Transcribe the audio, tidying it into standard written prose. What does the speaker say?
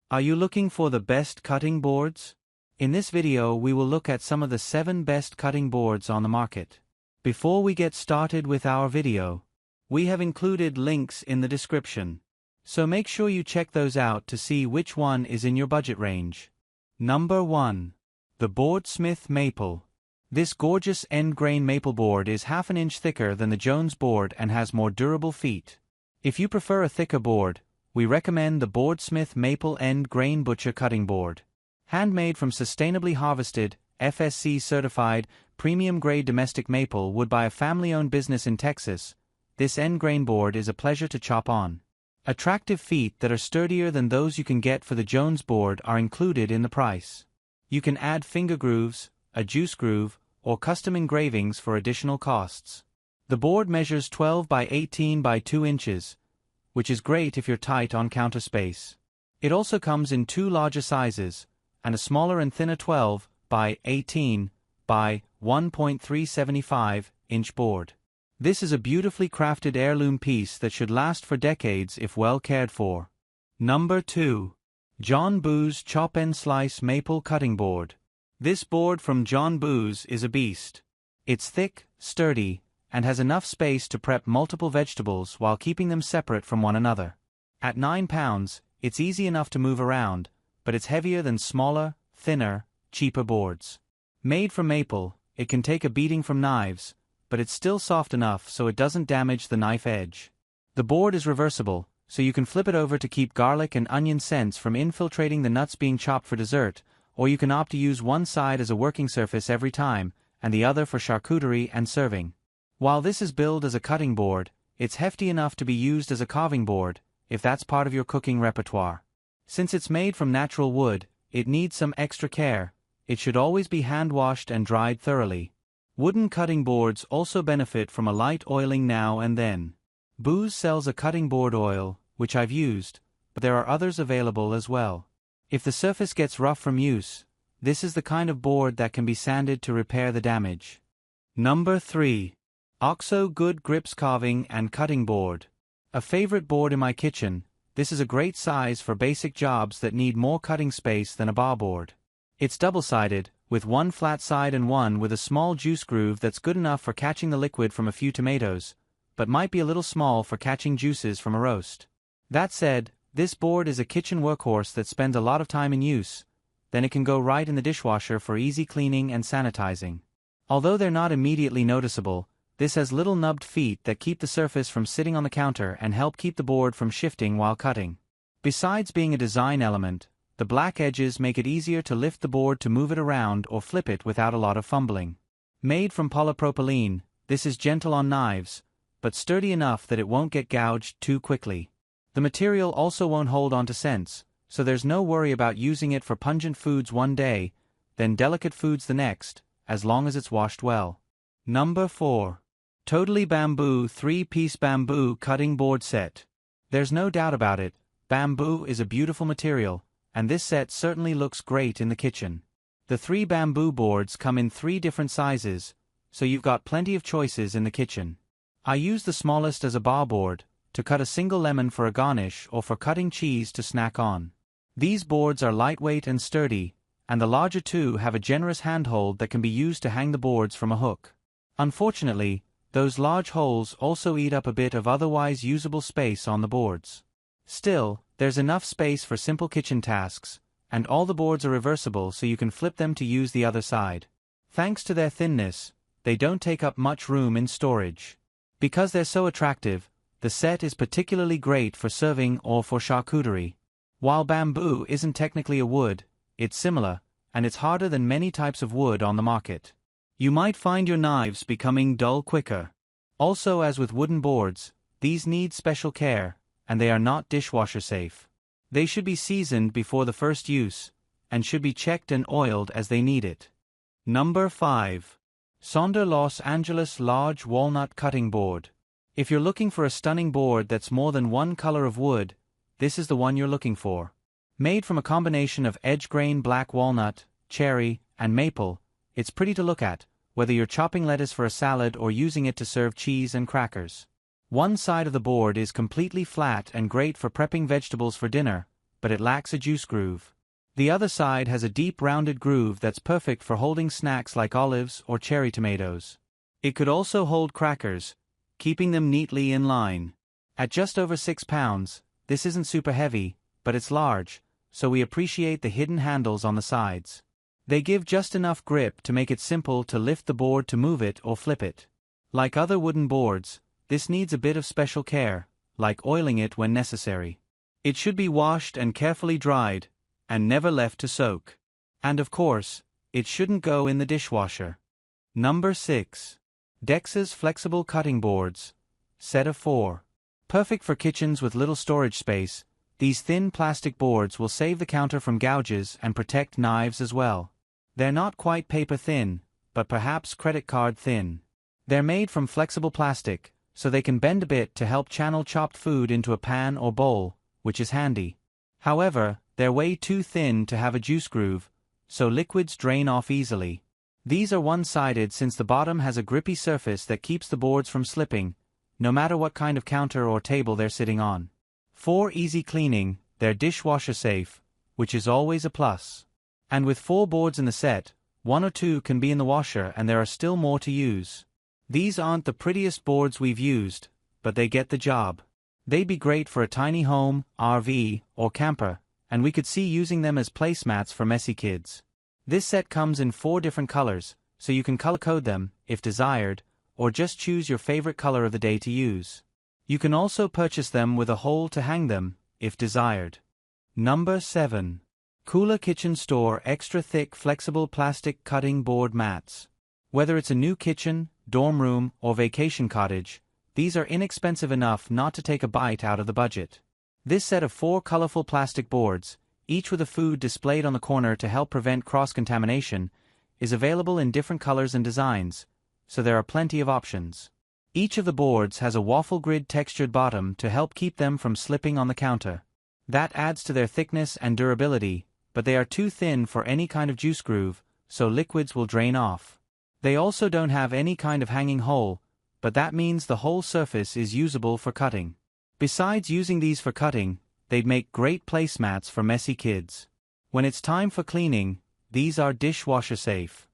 Are you looking for the best cutting boards? In this video we will look at some of the 7 best cutting boards on the market. Before we get started with our video, we have included links in the description, so make sure you check those out to see which one is in your budget range. Number 1. The Boardsmith Maple. This gorgeous end-grain maple board is half an inch thicker than the Jones board and has more durable feet. If you prefer a thicker board, we recommend the Boardsmith Maple End Grain Butcher Cutting Board. Handmade from sustainably harvested, FSC-certified, premium-grade domestic maple wood by a family-owned business in Texas, this end grain board is a pleasure to chop on. Attractive feet that are sturdier than those you can get for the Jones board are included in the price. You can add finger grooves, a juice groove, or custom engravings for additional costs. The board measures 12 by 18 by 2 inches, which is great if you're tight on counter space. It also comes in 2 larger sizes, and a smaller and thinner 12 by 18 by 1.375 inch board. This is a beautifully crafted heirloom piece that should last for decades if well cared for. Number 2. John Boo's Chop and Slice Maple Cutting Board. This board from John Boo's is a beast. It's thick, sturdy, and has enough space to prep multiple vegetables while keeping them separate from one another. At 9 pounds, it's easy enough to move around, but it's heavier than smaller, thinner, cheaper boards. Made from maple, it can take a beating from knives, but it's still soft enough so it doesn't damage the knife edge. The board is reversible, so you can flip it over to keep garlic and onion scents from infiltrating the nuts being chopped for dessert, or you can opt to use one side as a working surface every time, and the other for charcuterie and serving. While this is billed as a cutting board, it's hefty enough to be used as a carving board, if that's part of your cooking repertoire. Since it's made from natural wood, it needs some extra care. It should always be hand-washed and dried thoroughly. Wooden cutting boards also benefit from a light oiling now and then. Boo's sells a cutting board oil, which I've used, but there are others available as well. If the surface gets rough from use, this is the kind of board that can be sanded to repair the damage. Number 3. OXO Good Grips Carving and Cutting Board. A favorite board in my kitchen, this is a great size for basic jobs that need more cutting space than a bar board. It's double-sided, with one flat side and one with a small juice groove that's good enough for catching the liquid from a few tomatoes, but might be a little small for catching juices from a roast. That said, this board is a kitchen workhorse that spends a lot of time in use, then it can go right in the dishwasher for easy cleaning and sanitizing. Although they're not immediately noticeable, this has little nubbed feet that keep the surface from sitting on the counter and help keep the board from shifting while cutting. Besides being a design element, the black edges make it easier to lift the board to move it around or flip it without a lot of fumbling. Made from polypropylene, this is gentle on knives, but sturdy enough that it won't get gouged too quickly. The material also won't hold onto scents, so there's no worry about using it for pungent foods one day, then delicate foods the next, as long as it's washed well. Number 4. Totally Bamboo 3-piece bamboo cutting board set. There's no doubt about it, bamboo is a beautiful material, and this set certainly looks great in the kitchen. The 3 bamboo boards come in 3 different sizes, so you've got plenty of choices in the kitchen. I use the smallest as a bar board, to cut a single lemon for a garnish or for cutting cheese to snack on. These boards are lightweight and sturdy, and the larger 2 have a generous handhold that can be used to hang the boards from a hook. Unfortunately, those large holes also eat up a bit of otherwise usable space on the boards. Still, there's enough space for simple kitchen tasks, and all the boards are reversible so you can flip them to use the other side. Thanks to their thinness, they don't take up much room in storage. Because they're so attractive, the set is particularly great for serving or for charcuterie. While bamboo isn't technically a wood, it's similar, and it's harder than many types of wood on the market. You might find your knives becoming dull quicker. Also, as with wooden boards, these need special care, and they are not dishwasher safe. They should be seasoned before the first use, and should be checked and oiled as they need it. Number 5. Sonder Los Angeles Large Walnut Cutting Board. If you're looking for a stunning board that's more than one color of wood, this is the one you're looking for. Made from a combination of edge-grain black walnut, cherry, and maple, it's pretty to look at, whether you're chopping lettuce for a salad or using it to serve cheese and crackers. One side of the board is completely flat and great for prepping vegetables for dinner, but it lacks a juice groove. The other side has a deep rounded groove that's perfect for holding snacks like olives or cherry tomatoes. It could also hold crackers, keeping them neatly in line. At just over 6 pounds, this isn't super heavy, but it's large, so we appreciate the hidden handles on the sides. They give just enough grip to make it simple to lift the board to move it or flip it. Like other wooden boards, this needs a bit of special care, like oiling it when necessary. It should be washed and carefully dried, and never left to soak. And of course, it shouldn't go in the dishwasher. Number 6. Dexas Flexible Cutting Boards. Set of 4. Perfect for kitchens with little storage space, these thin plastic boards will save the counter from gouges and protect knives as well. They're not quite paper thin, but perhaps credit card thin. They're made from flexible plastic, so they can bend a bit to help channel chopped food into a pan or bowl, which is handy. However, they're way too thin to have a juice groove, so liquids drain off easily. These are one-sided since the bottom has a grippy surface that keeps the boards from slipping, no matter what kind of counter or table they're sitting on. For easy cleaning, they're dishwasher safe, which is always a plus. And with 4 boards in the set, 1 or 2 can be in the washer and there are still more to use. These aren't the prettiest boards we've used, but they get the job. They'd be great for a tiny home, RV, or camper, and we could see using them as placemats for messy kids. This set comes in 4 different colors, so you can color code them, if desired, or just choose your favorite color of the day to use. You can also purchase them with a hole to hang them, if desired. Number 7. Cooler Kitchen Store Extra Thick Flexible Plastic Cutting Board Mats. Whether it's a new kitchen, dorm room, or vacation cottage, these are inexpensive enough not to take a bite out of the budget. This set of 4 colorful plastic boards, each with a food displayed on the corner to help prevent cross-contamination, is available in different colors and designs, so there are plenty of options. Each of the boards has a waffle grid textured bottom to help keep them from slipping on the counter. That adds to their thickness and durability, but they are too thin for any kind of juice groove, so liquids will drain off. They also don't have any kind of hanging hole, but that means the whole surface is usable for cutting. Besides using these for cutting, they'd make great placemats for messy kids. When it's time for cleaning, these are dishwasher safe.